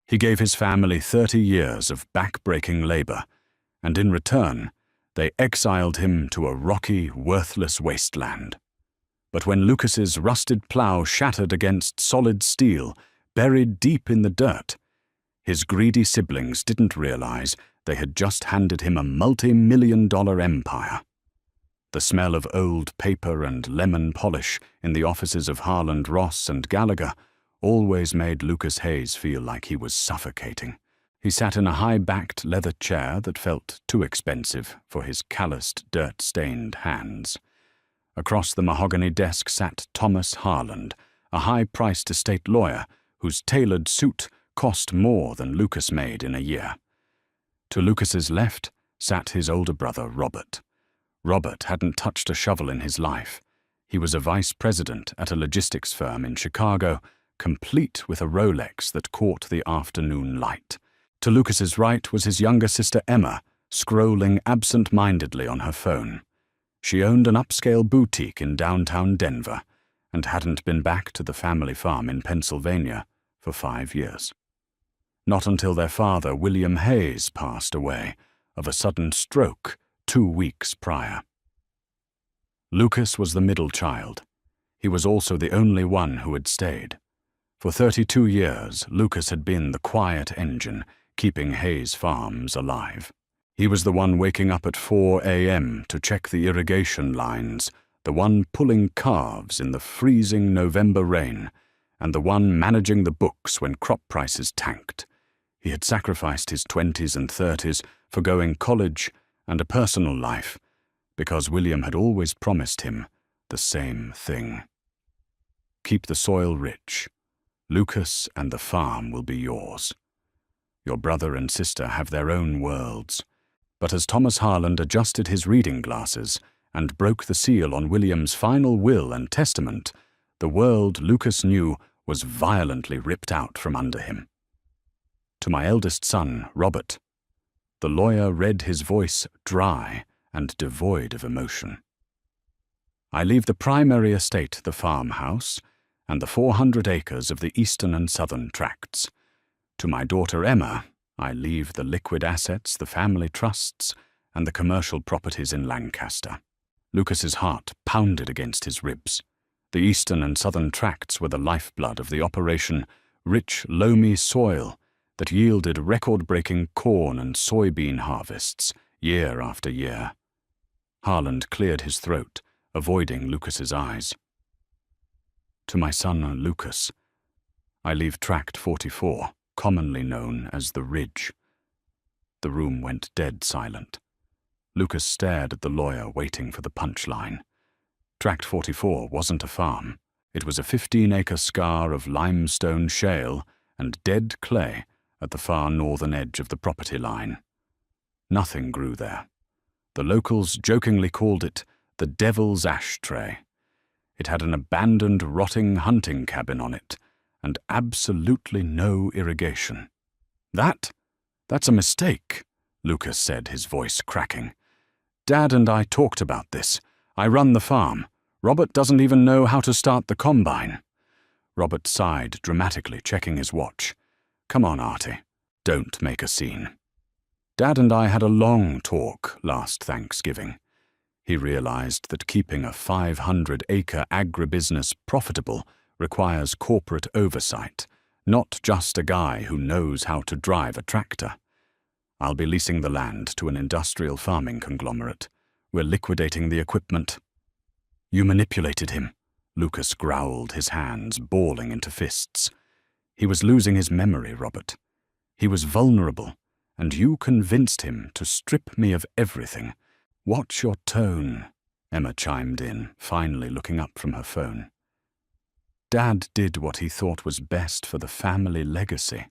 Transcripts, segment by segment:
He gave his family 30 years of back-breaking labor, and in return, they exiled him to a rocky, worthless wasteland. But when Lucas's rusted plow shattered against solid steel, buried deep in the dirt, his greedy siblings didn't realize they had just handed him a multi-million-dollar empire. The smell of old paper and lemon polish in the offices of Harland Ross and Gallagher always made Lucas Hayes feel like he was suffocating. He sat in a high-backed leather chair that felt too expensive for his calloused, dirt-stained hands. Across the mahogany desk sat Thomas Harland, a high-priced estate lawyer whose tailored suit cost more than Lucas made in a year. To Lucas's left sat his older brother, Robert. Robert hadn't touched a shovel in his life. He was a vice president at a logistics firm in Chicago, complete with a Rolex that caught the afternoon light. To Lucas's right was his younger sister Emma, scrolling absent-mindedly on her phone. She owned an upscale boutique in downtown Denver and hadn't been back to the family farm in Pennsylvania for 5 years. Not until their father, William Hayes, passed away of a sudden stroke 2 weeks prior. Lucas was the middle child. He was also the only one who had stayed. For 32 years, Lucas had been the quiet engine keeping Hayes Farms alive. He was the one waking up at 4 a.m. to check the irrigation lines, the one pulling calves in the freezing November rain, and the one managing the books when crop prices tanked. He had sacrificed his 20s and 30s for going college and a personal life, because William had always promised him the same thing. Keep the soil rich. Lucas and the farm will be yours. Your brother and sister have their own worlds. But as Thomas Harland adjusted his reading glasses and broke the seal on William's final will and testament, the world Lucas knew was violently ripped out from under him. To my eldest son, Robert, the lawyer read his voice dry and devoid of emotion. I leave the primary estate, the farmhouse, and the 400 acres of the eastern and southern tracts. To my daughter Emma, I leave the liquid assets, the family trusts, and the commercial properties in Lancaster. Lucas's heart pounded against his ribs. The eastern and southern tracts were the lifeblood of the operation, rich, loamy soil that yielded record-breaking corn and soybean harvests year after year. Harland cleared his throat, avoiding Lucas's eyes. To my son Lucas, I leave Tract 44, commonly known as the Ridge. The room went dead silent. Lucas stared at the lawyer, waiting for the punchline. Tract 44 wasn't a farm. It was a 15-acre scar of limestone shale and dead clay at the far northern edge of the property line. Nothing grew there. The locals jokingly called it the Devil's Ashtray. It had an abandoned, rotting hunting cabin on it, and absolutely no irrigation. That's a mistake, Lucas said, his voice cracking. Dad and I talked about this. I run the farm. Robert doesn't even know how to start the combine. Robert sighed dramatically, checking his watch. Come on, Artie. Don't make a scene. Dad and I had a long talk last Thanksgiving. He realized that keeping a 500-acre agribusiness profitable requires corporate oversight, not just a guy who knows how to drive a tractor. I'll be leasing the land to an industrial farming conglomerate. We're liquidating the equipment. You manipulated him, Lucas growled, his hands balling into fists. He was losing his memory, Robert. He was vulnerable, and you convinced him to strip me of everything. Watch your tone, Emma chimed in, finally looking up from her phone. Dad did what he thought was best for the family legacy.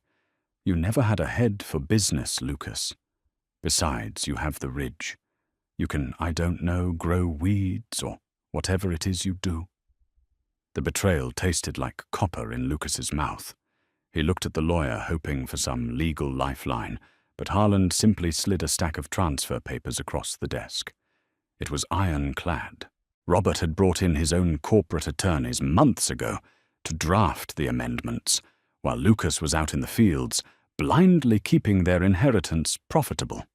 You never had a head for business, Lucas. Besides, you have the Ridge. You can, I don't know, grow weeds or whatever it is you do. The betrayal tasted like copper in Lucas's mouth. He looked at the lawyer, hoping for some legal lifeline, but Harland simply slid a stack of transfer papers across the desk. It was ironclad. Robert had brought in his own corporate attorneys months ago to draft the amendments, while Lucas was out in the fields blindly keeping their inheritance profitable.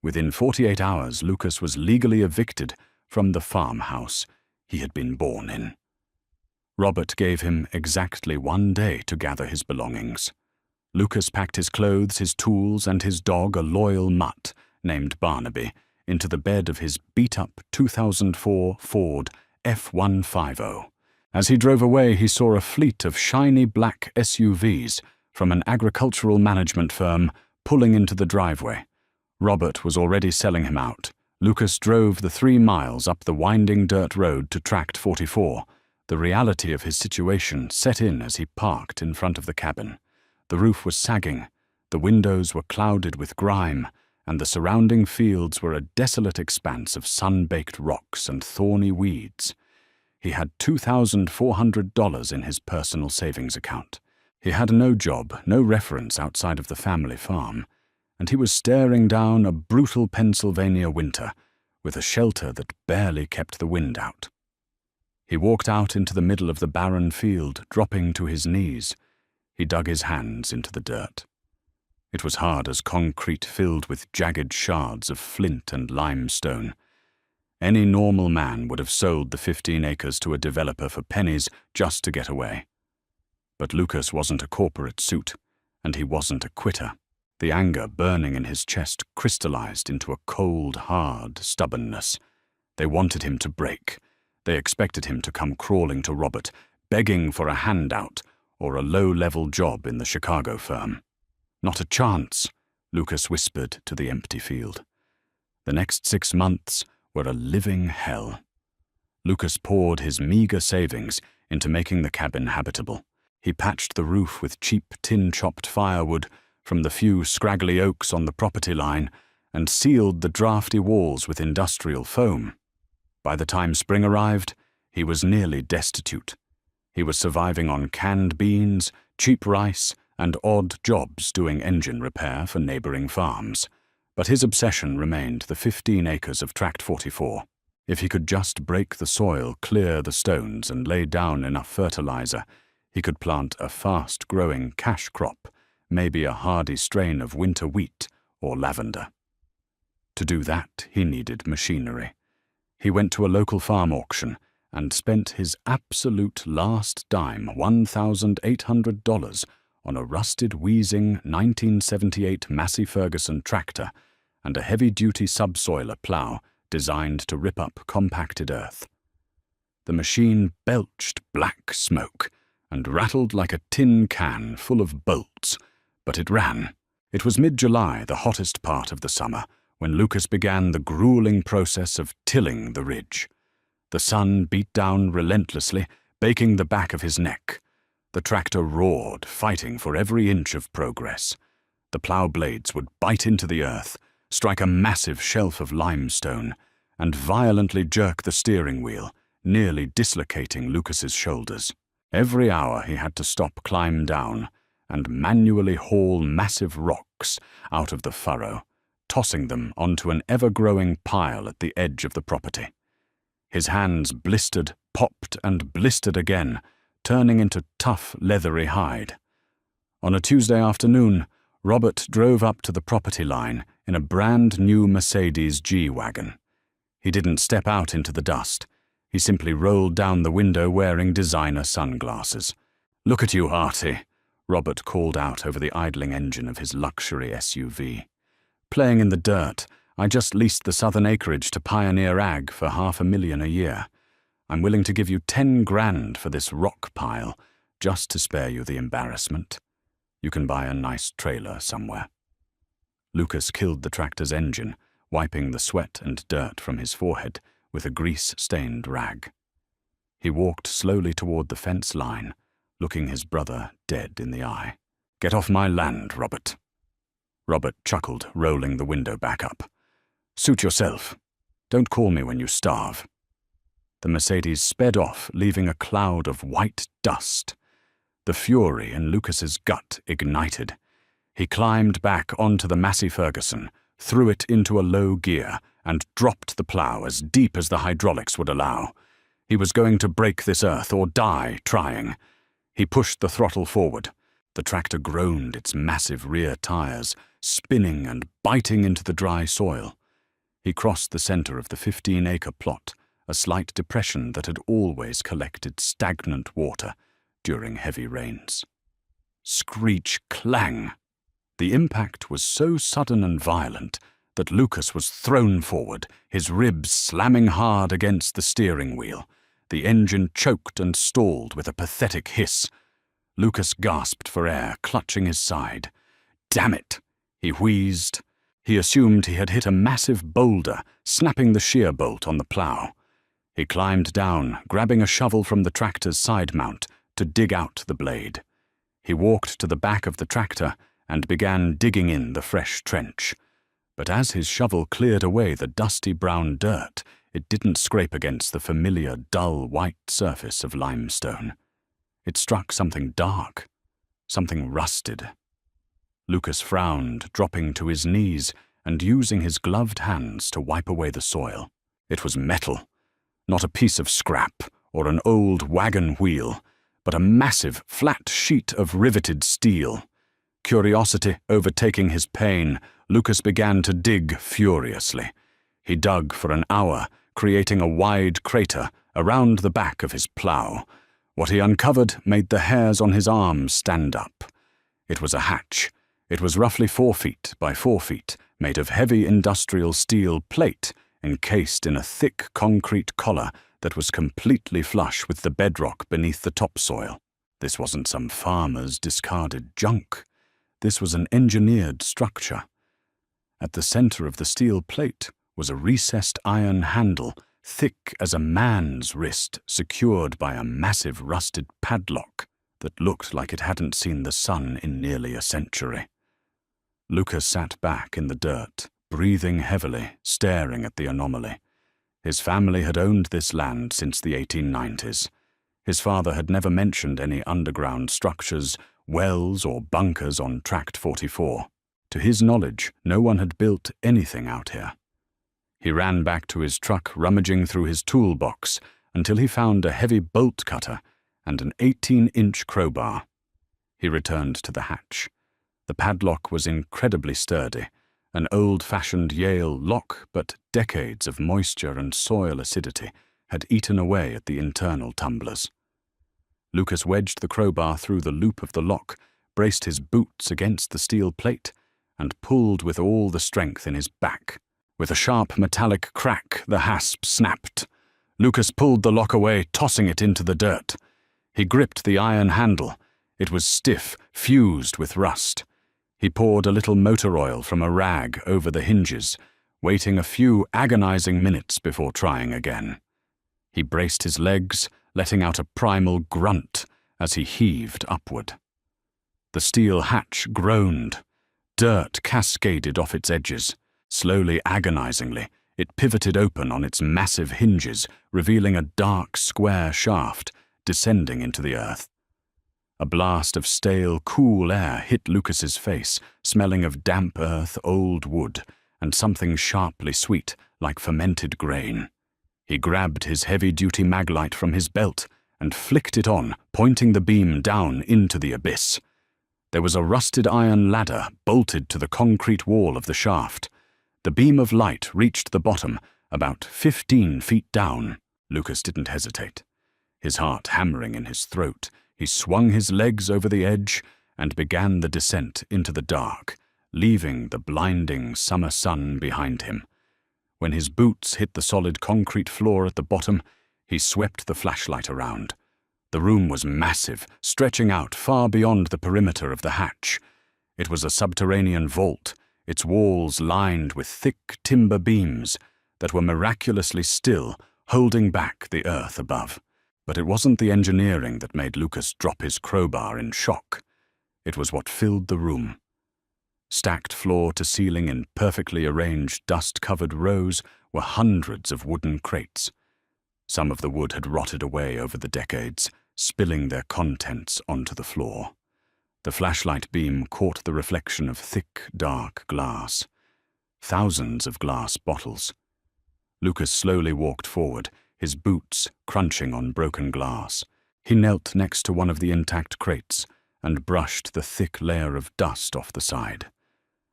Within 48 hours, Lucas was legally evicted from the farmhouse he had been born in. Robert gave him exactly 1 day to gather his belongings. Lucas packed his clothes, his tools, and his dog, a loyal mutt named Barnaby, into the bed of his beat-up 2004 Ford F-150. As he drove away, he saw a fleet of shiny black SUVs from an agricultural management firm pulling into the driveway. Robert was already selling him out. Lucas drove the 3 miles up the winding dirt road to Tract 44. The reality of his situation set in as he parked in front of the cabin. The roof was sagging, the windows were clouded with grime, and the surrounding fields were a desolate expanse of sun-baked rocks and thorny weeds. He had $2,400 in his personal savings account. He had no job, no reference outside of the family farm, and he was staring down a brutal Pennsylvania winter with a shelter that barely kept the wind out. He walked out into the middle of the barren field, dropping to his knees. He dug his hands into the dirt. It was hard as concrete filled with jagged shards of flint and limestone. Any normal man would have sold the 15 acres to a developer for pennies just to get away. But Lucas wasn't a corporate suit, and he wasn't a quitter. The anger burning in his chest crystallized into a cold, hard stubbornness. They wanted him to break. They expected him to come crawling to Robert, begging for a handout or a low-level job in the Chicago firm. Not a chance, Lucas whispered to the empty field. The next 6 months were a living hell. Lucas poured his meager savings into making the cabin habitable. He patched the roof with cheap tin-chopped firewood from the few scraggly oaks on the property line and sealed the drafty walls with industrial foam. By the time spring arrived, he was nearly destitute. He was surviving on canned beans, cheap rice, and odd jobs doing engine repair for neighboring farms. But his obsession remained the 15 acres of Tract 44. If he could just break the soil, clear the stones, and lay down enough fertilizer, he could plant a fast-growing cash crop, maybe a hardy strain of winter wheat or lavender. To do that, he needed machinery. He went to a local farm auction and spent his absolute last dime, $1,800, on a rusted, wheezing 1978 Massey Ferguson tractor and a heavy-duty subsoiler plow designed to rip up compacted earth. The machine belched black smoke and rattled like a tin can full of bolts, but it ran. It was mid-July, the hottest part of the summer, when Lucas began the grueling process of tilling the ridge. The sun beat down relentlessly, baking the back of his neck. The tractor roared, fighting for every inch of progress. The plow blades would bite into the earth, strike a massive shelf of limestone, and violently jerk the steering wheel, nearly dislocating Lucas's shoulders. Every hour he had to stop, climb down, and manually haul massive rocks out of the furrow, tossing them onto an ever-growing pile at the edge of the property. His hands blistered, popped, and blistered again, turning into tough, leathery hide. On a Tuesday afternoon, Robert drove up to the property line in a brand-new Mercedes G-Wagon. He didn't step out into the dust. He simply rolled down the window wearing designer sunglasses. "Look at you, Artie," Robert called out over the idling engine of his luxury SUV. "Playing in the dirt. I just leased the southern acreage to Pioneer Ag for $500,000 a year. I'm willing to give you 10 grand for this rock pile, just to spare you the embarrassment. You can buy a nice trailer somewhere." Lucas killed the tractor's engine, wiping the sweat and dirt from his forehead with a grease-stained rag. He walked slowly toward the fence line, looking his brother dead in the eye. "Get off my land, Robert." Robert chuckled, rolling the window back up. "Suit yourself. Don't call me when you starve." The Mercedes sped off, leaving a cloud of white dust. The fury in Lucas's gut ignited. He climbed back onto the Massey Ferguson, threw it into a low gear, and dropped the plow as deep as the hydraulics would allow. He was going to break this earth or die trying. He pushed the throttle forward. The tractor groaned its massive rear tires, spinning and biting into the dry soil. He crossed the center of the 15-acre plot, a slight depression that had always collected stagnant water during heavy rains. Screech clang! The impact was so sudden and violent that Lucas was thrown forward, his ribs slamming hard against the steering wheel. The engine choked and stalled with a pathetic hiss. Lucas gasped for air, clutching his side. "Damn it!" he wheezed. He assumed he had hit a massive boulder, snapping the shear bolt on the plow. He climbed down, grabbing a shovel from the tractor's side mount to dig out the blade. He walked to the back of the tractor and began digging in the fresh trench. But as his shovel cleared away the dusty brown dirt, it didn't scrape against the familiar dull white surface of limestone. It struck something dark, something rusted. Lucas frowned, dropping to his knees and using his gloved hands to wipe away the soil. It was metal, not a piece of scrap or an old wagon wheel, but a massive, flat sheet of riveted steel. Curiosity overtaking his pain, Lucas began to dig furiously. He dug for an hour, creating a wide crater around the back of his plow. What he uncovered made the hairs on his arms stand up. It was a hatch. It was roughly 4 feet by 4 feet, made of heavy industrial steel plate, encased in a thick concrete collar that was completely flush with the bedrock beneath the topsoil. This wasn't some farmer's discarded junk. This was an engineered structure. At the center of the steel plate was a recessed iron handle, thick as a man's wrist, secured by a massive rusted padlock that looked like it hadn't seen the sun in nearly a century. Lucas sat back in the dirt, breathing heavily, staring at the anomaly. His family had owned this land since the 1890s. His father had never mentioned any underground structures, wells or bunkers on Tract 44. To his knowledge, no one had built anything out here. He ran back to his truck, rummaging through his toolbox until he found a heavy bolt cutter and an 18-inch crowbar. He returned to the hatch. The padlock was incredibly sturdy, an old-fashioned Yale lock, but decades of moisture and soil acidity had eaten away at the internal tumblers. Lucas wedged the crowbar through the loop of the lock, braced his boots against the steel plate, and pulled with all the strength in his back. With a sharp metallic crack, the hasp snapped. Lucas pulled the lock away, tossing it into the dirt. He gripped the iron handle. It was stiff, fused with rust. He poured a little motor oil from a rag over the hinges, waiting a few agonizing minutes before trying again. He braced his legs, letting out a primal grunt as he heaved upward. The steel hatch groaned. Dirt cascaded off its edges. Slowly, agonizingly, it pivoted open on its massive hinges, revealing a dark, square shaft descending into the earth. A blast of stale, cool air hit Lucas's face, smelling of damp earth, old wood, and something sharply sweet, like fermented grain. He grabbed his heavy-duty maglite from his belt and flicked it on, pointing the beam down into the abyss. There was a rusted iron ladder bolted to the concrete wall of the shaft. The beam of light reached the bottom, about 15 feet down. Lucas didn't hesitate. His heart hammering in his throat, he swung his legs over the edge and began the descent into the dark, leaving the blinding summer sun behind him. When his boots hit the solid concrete floor at the bottom, he swept the flashlight around. The room was massive, stretching out far beyond the perimeter of the hatch. It was a subterranean vault, its walls lined with thick timber beams that were miraculously still, holding back the earth above. But it wasn't the engineering that made Lucas drop his crowbar in shock. It was what filled the room. Stacked floor to ceiling in perfectly arranged dust-covered rows were hundreds of wooden crates. Some of the wood had rotted away over the decades, spilling their contents onto the floor. The flashlight beam caught the reflection of thick, dark glass. Thousands of glass bottles. Lucas slowly walked forward, his boots crunching on broken glass. He knelt next to one of the intact crates, and brushed the thick layer of dust off the side.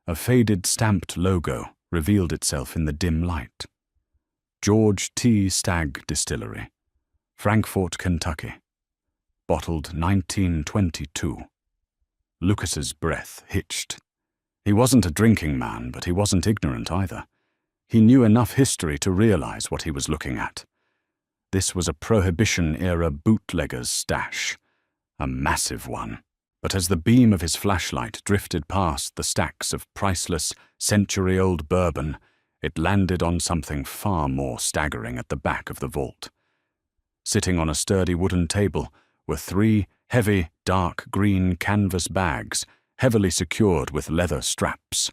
A faded stamped logo revealed itself in the dim light. George T. Stagg Distillery, Frankfort, Kentucky. Bottled 1922. Lucas's breath hitched. He wasn't a drinking man, but he wasn't ignorant either. He knew enough history to realize what he was looking at. This was a Prohibition-era bootlegger's stash, a massive one. But as the beam of his flashlight drifted past the stacks of priceless, century-old bourbon, it landed on something far more staggering at the back of the vault. Sitting on a sturdy wooden table were 3 heavy, dark green canvas bags, heavily secured with leather straps.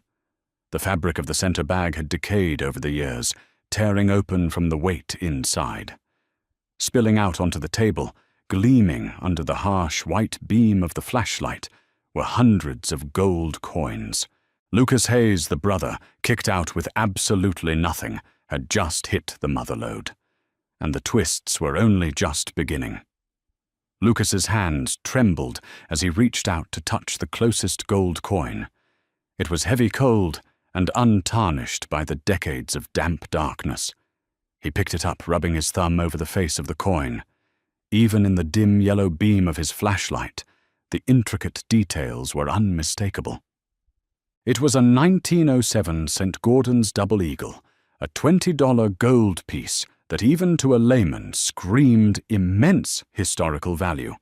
The fabric of the center bag had decayed over the years, tearing open from the weight inside. Spilling out onto the table, gleaming under the harsh white beam of the flashlight, were hundreds of gold coins. Lucas Hayes, the brother, kicked out with absolutely nothing, had just hit the motherlode. And the twists were only just beginning. Lucas's hands trembled as he reached out to touch the closest gold coin. It was heavy cold and untarnished by the decades of damp darkness. He picked it up, rubbing his thumb over the face of the coin. Even in the dim yellow beam of his flashlight, the intricate details were unmistakable. It was a 1907 St. Gordon's Double Eagle, a $20 gold piece that even to a layman screamed immense historical value.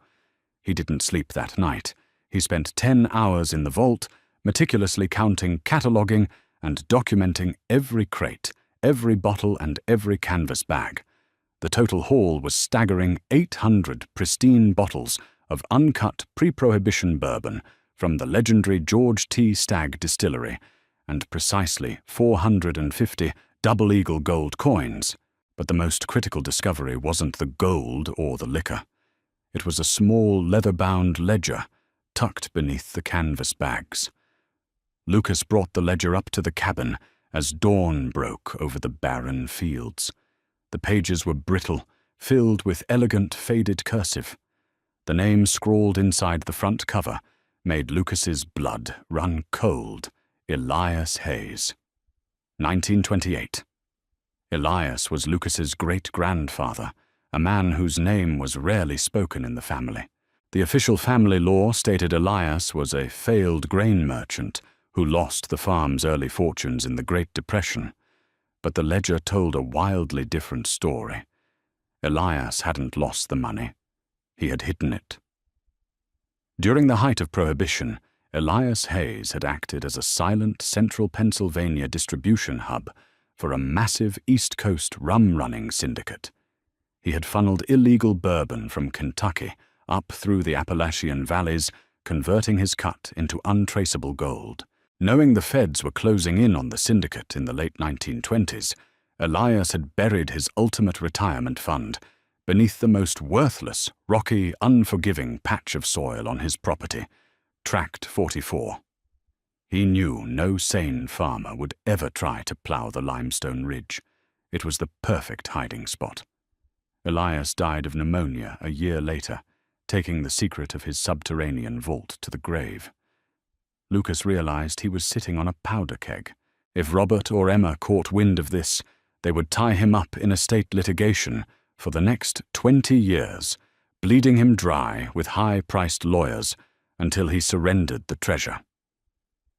He didn't sleep that night. He spent 10 hours in the vault, meticulously counting, cataloguing, and documenting every crate, every bottle, and every canvas bag. The total haul was staggering 800 pristine bottles of uncut pre-Prohibition bourbon from the legendary George T. Stagg Distillery, and precisely 450 Double Eagle gold coins. But the most critical discovery wasn't the gold or the liquor. It was a small leather-bound ledger tucked beneath the canvas bags. Lucas brought the ledger up to the cabin as dawn broke over the barren fields. The pages were brittle, filled with elegant faded cursive. The name scrawled inside the front cover made Lucas's blood run cold. Elias Hayes. 1928. Elias was Lucas's great-grandfather, a man whose name was rarely spoken in the family. The official family law stated Elias was a failed grain merchant who lost the farm's early fortunes in the Great Depression. But the ledger told a wildly different story. Elias hadn't lost the money. He had hidden it. During the height of Prohibition, Elias Hayes had acted as a silent central Pennsylvania distribution hub for a massive East Coast rum-running syndicate. He had funneled illegal bourbon from Kentucky up through the Appalachian valleys, converting his cut into untraceable gold. Knowing the feds were closing in on the syndicate in the late 1920s, Elias had buried his ultimate retirement fund beneath the most worthless, rocky, unforgiving patch of soil on his property, Tract 44. He knew no sane farmer would ever try to plow the limestone ridge. It was the perfect hiding spot. Elias died of pneumonia a year later, taking the secret of his subterranean vault to the grave. Lucas realized he was sitting on a powder keg. If Robert or Emma caught wind of this, they would tie him up in estate litigation for the next 20 years, bleeding him dry with high-priced lawyers until he surrendered the treasure.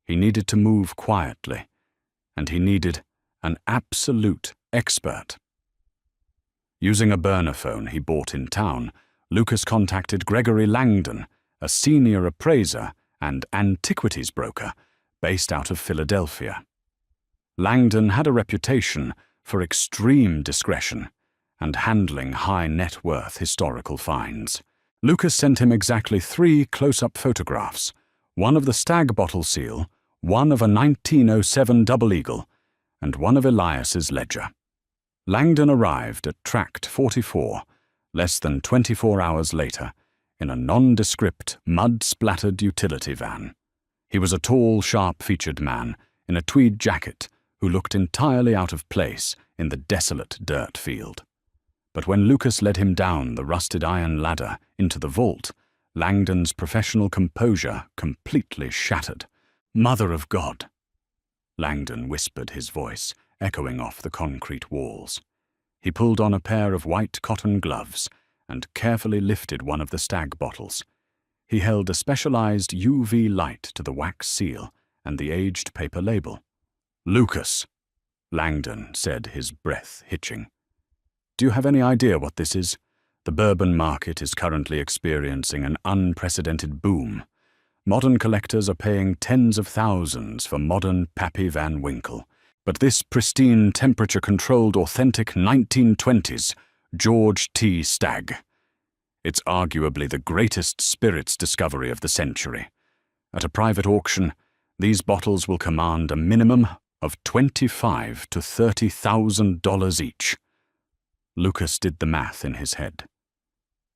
He needed to move quietly, and he needed an absolute expert. Using a burner phone he bought in town, Lucas contacted Gregory Langdon, a senior appraiser and antiquities broker based out of Philadelphia. Langdon had a reputation for extreme discretion and handling high-net-worth historical finds. Lucas sent him exactly 3 close-up photographs, one of the Stagg bottle seal, one of a 1907 Double Eagle, and one of Elias's ledger. Langdon arrived at Tract 44 less than 24 hours later in a nondescript, mud-splattered utility van. He was a tall, sharp-featured man in a tweed jacket who looked entirely out of place in the desolate dirt field. But when Lucas led him down the rusted iron ladder into the vault, Langdon's professional composure completely shattered. "Mother of God!" Langdon whispered, his voice echoing off the concrete walls. He pulled on a pair of white cotton gloves and carefully lifted one of the stag bottles. He held a specialized UV light to the wax seal and the aged paper label. "Lucas," Langdon said, his breath hitching. "Do you have any idea what this is? The bourbon market is currently experiencing an unprecedented boom. Modern collectors are paying tens of thousands for modern Pappy Van Winkle. But this pristine, temperature-controlled, authentic 1920s George T. Stagg. It's arguably the greatest spirits discovery of the century. At a private auction, these bottles will command a minimum of $25,000 to $30,000 each." Lucas did the math in his head.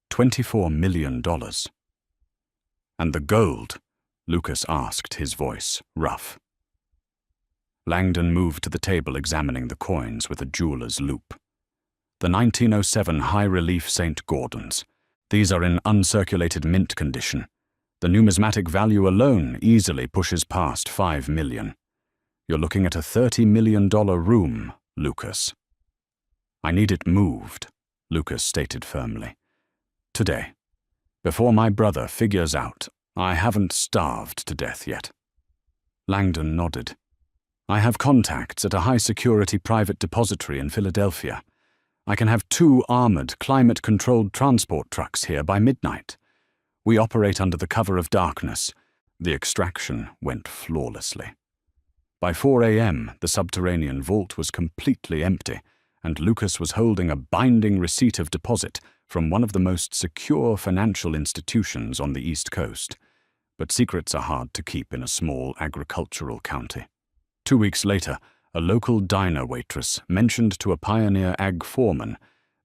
$24 million. "And the gold?" Lucas asked, his voice rough. Langdon moved to the table, examining the coins with a jeweler's loupe. "The 1907 high-relief St. Gordons. These are in uncirculated mint condition. The numismatic value alone easily pushes past $5 million. You're looking at a $30 million room, Lucas." "I need it moved," Lucas stated firmly. "Today. Before my brother figures out I haven't starved to death yet." Langdon nodded. "I have contacts at a high-security private depository in Philadelphia. I can have 2 armored, climate-controlled transport trucks here by midnight. We operate under the cover of darkness." The extraction went flawlessly. By 4 a.m., the subterranean vault was completely empty, and Lucas was holding a binding receipt of deposit from one of the most secure financial institutions on the East Coast. But secrets are hard to keep in a small agricultural county. 2 weeks later, a local diner waitress mentioned to a pioneer ag foreman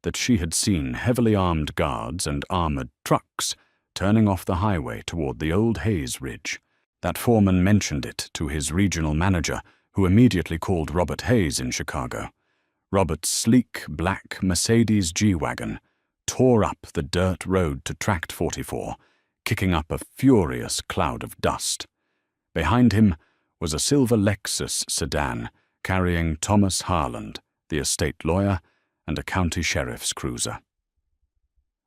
that she had seen heavily armed guards and armored trucks turning off the highway toward the old Hayes Ridge. That foreman mentioned it to his regional manager, who immediately called Robert Hayes in Chicago. Robert's sleek, black Mercedes G-Wagon tore up the dirt road to Tract 44, kicking up a furious cloud of dust. Behind him was a silver Lexus sedan carrying Thomas Harland, the estate lawyer, and a county sheriff's cruiser.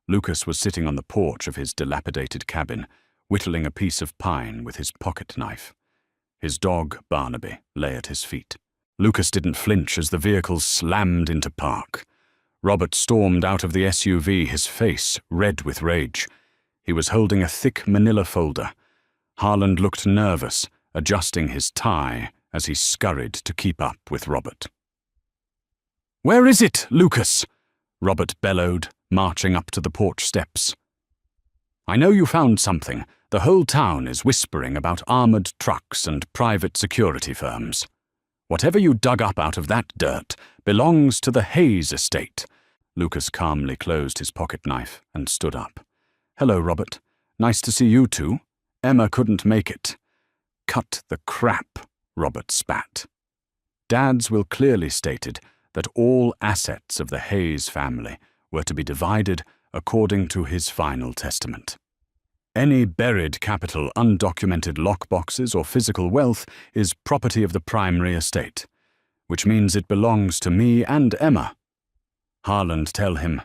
Lucas was sitting on the porch of his dilapidated cabin, whittling a piece of pine with his pocket knife. His dog, Barnaby, lay at his feet. Lucas didn't flinch as the vehicle slammed into park. Robert stormed out of the SUV, his face red with rage. He was holding a thick manila folder. Harland looked nervous, adjusting his tie as he scurried to keep up with Robert. "Where is it, Lucas?" Robert bellowed, marching up to the porch steps. "I know you found something. The whole town is whispering about armored trucks and private security firms. Whatever you dug up out of that dirt belongs to the Hayes estate." Lucas calmly closed his pocket knife and stood up. "Hello, Robert. Nice to see you too. Emma couldn't make it." "Cut the crap," Robert spat. Dad's will clearly stated that all assets of the Hayes family were to be divided according to his final testament. Any buried capital, undocumented lockboxes, or physical wealth is property of the primary estate, which means it belongs to me and Emma. Harland, tell him.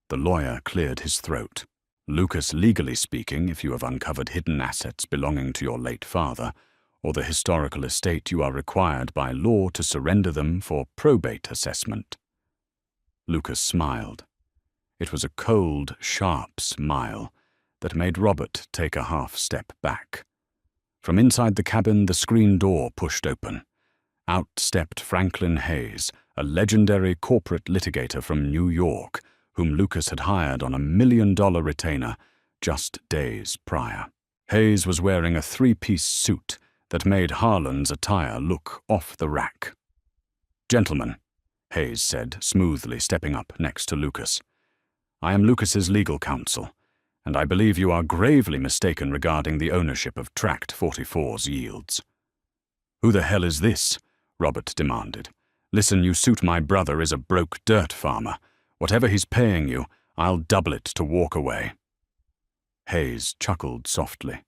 The lawyer cleared his throat. "Lucas, legally speaking, if you have uncovered hidden assets belonging to your late father, or the historical estate, you are required by law to surrender them for probate assessment." Lucas smiled. It was a cold, sharp smile that made Robert take a half-step back. From inside the cabin, the screen door pushed open. Out stepped Franklin Hayes, a legendary corporate litigator from New York, whom Lucas had hired on $1 million retainer just days prior. Hayes was wearing a 3-piece suit that made Harland's attire look off the rack. "Gentlemen," Hayes said, smoothly stepping up next to Lucas, "I am Lucas's legal counsel, and I believe you are gravely mistaken regarding the ownership of Tract 44's yields." "Who the hell is this?" Robert demanded. "Listen, you suit my brother is a broke dirt farmer. Whatever he's paying you, I'll double it to walk away." Hayes chuckled softly.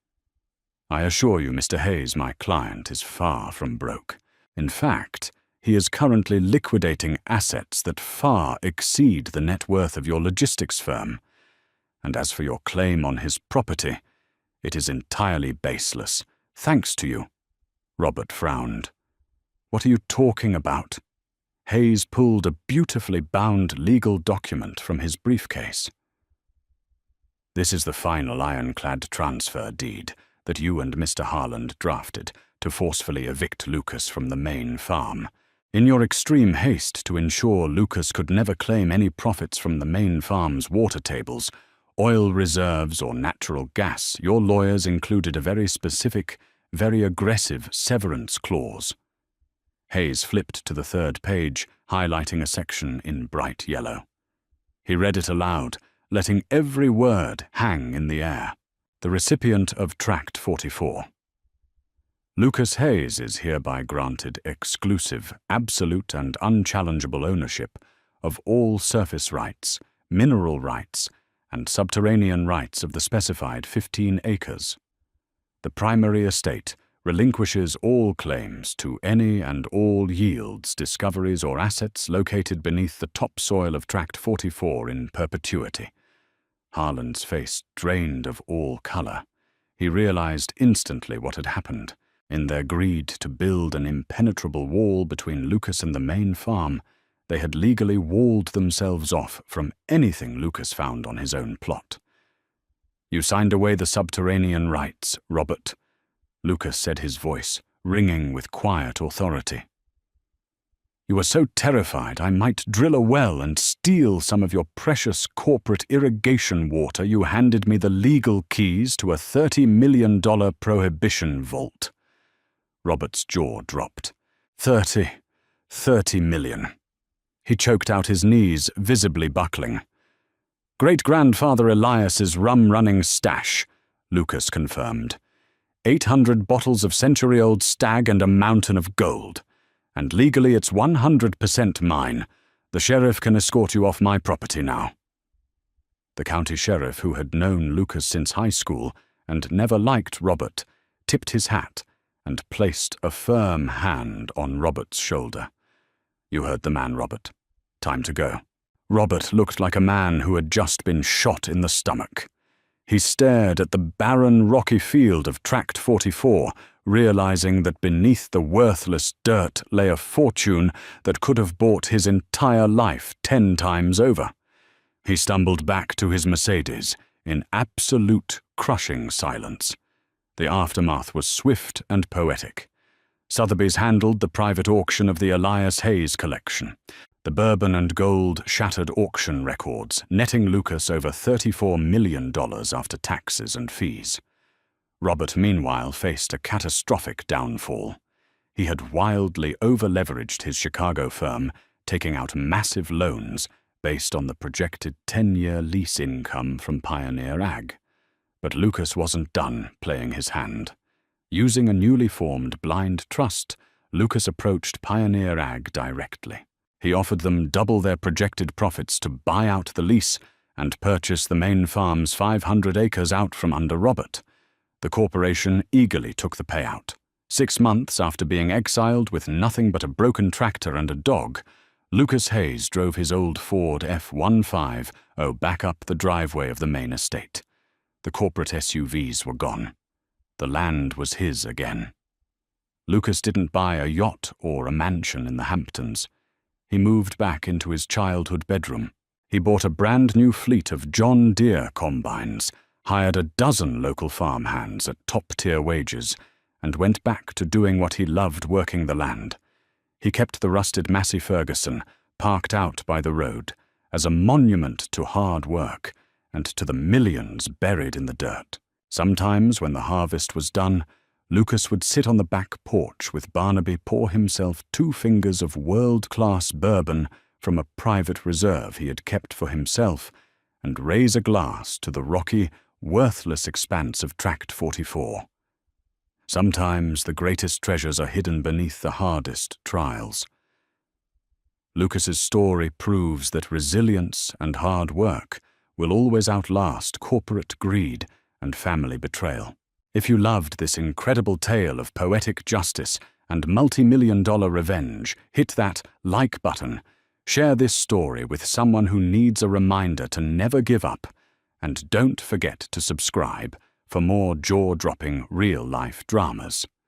I assure you, Mr. Hayes, my client is far from broke. In fact, he is currently liquidating assets that far exceed the net worth of your logistics firm. And as for your claim on his property, it is entirely baseless, thanks to you. Robert frowned. What are you talking about? Hayes pulled a beautifully bound legal document from his briefcase. This is the final ironclad transfer deed that you and Mr. Harland drafted to forcefully evict Lucas from the main farm. In your extreme haste to ensure Lucas could never claim any profits from the main farm's water tables, oil reserves, or natural gas, your lawyers included a very specific, very aggressive severance clause. Hayes flipped to the third page, highlighting a section in bright yellow. He read it aloud, letting every word hang in the air. The recipient of Tract 44. Lucas Hayes is hereby granted exclusive, absolute and unchallengeable ownership of all surface rights, mineral rights, and subterranean rights of the specified 15 acres. The primary estate relinquishes all claims to any and all yields, discoveries, or assets located beneath the topsoil of Tract 44 in perpetuity. Harland's face drained of all color. He realized instantly what had happened. In their greed to build an impenetrable wall between Lucas and the main farm, they had legally walled themselves off from anything Lucas found on his own plot. You signed away the subterranean rights, Robert, Lucas said, his voice ringing with quiet authority. You were so terrified I might drill a well and steal some of your precious corporate irrigation water you handed me the legal keys to a $30 million prohibition vault. Robert's jaw dropped. 30 million. He choked out his knees, visibly buckling. Great-grandfather Elias's rum-running stash, Lucas confirmed. 800 bottles of century-old stag and a mountain of gold. And legally it's 100% mine. The sheriff can escort you off my property now. The county sheriff, who had known Lucas since high school and never liked Robert, tipped his hat and placed a firm hand on Robert's shoulder. You heard the man, Robert. Time to go. Robert looked like a man who had just been shot in the stomach. He stared at the barren, rocky field of Tract 44, realizing that beneath the worthless dirt lay a fortune that could have bought his entire life 10 times over. He stumbled back to his Mercedes in absolute, crushing silence. The aftermath was swift and poetic. Sotheby's handled the private auction of the Elias Hayes collection. The bourbon and gold shattered auction records, netting Lucas over $34 million after taxes and fees. Robert, meanwhile, faced a catastrophic downfall. He had wildly over-leveraged his Chicago firm, taking out massive loans based on the projected 10-year lease income from Pioneer Ag. But Lucas wasn't done playing his hand. Using a newly formed blind trust, Lucas approached Pioneer Ag directly. He offered them double their projected profits to buy out the lease and purchase the main farm's 500 acres out from under Robert. The corporation eagerly took the payout. 6 months after being exiled with nothing but a broken tractor and a dog, Lucas Hayes drove his old Ford F-15 back up the driveway of the main estate. The corporate SUVs were gone. The land was his again. Lucas didn't buy a yacht or a mansion in the Hamptons. He moved back into his childhood bedroom. He bought a brand new fleet of John Deere combines, hired a dozen local farmhands at top-tier wages, and went back to doing what he loved, working the land. He kept the rusted Massey Ferguson parked out by the road as a monument to hard work and to the millions buried in the dirt. Sometimes, when the harvest was done, Lucas would sit on the back porch with Barnaby, pour himself 2 fingers of world-class bourbon from a private reserve he had kept for himself, and raise a glass to the rocky, worthless expanse of Tract 44. Sometimes the greatest treasures are hidden beneath the hardest trials. Lucas's story proves that resilience and hard work will always outlast corporate greed and family betrayal. If you loved this incredible tale of poetic justice and multi-million-dollar revenge, hit that like button. Share this story with someone who needs a reminder to never give up. And don't forget to subscribe for more jaw-dropping real-life dramas.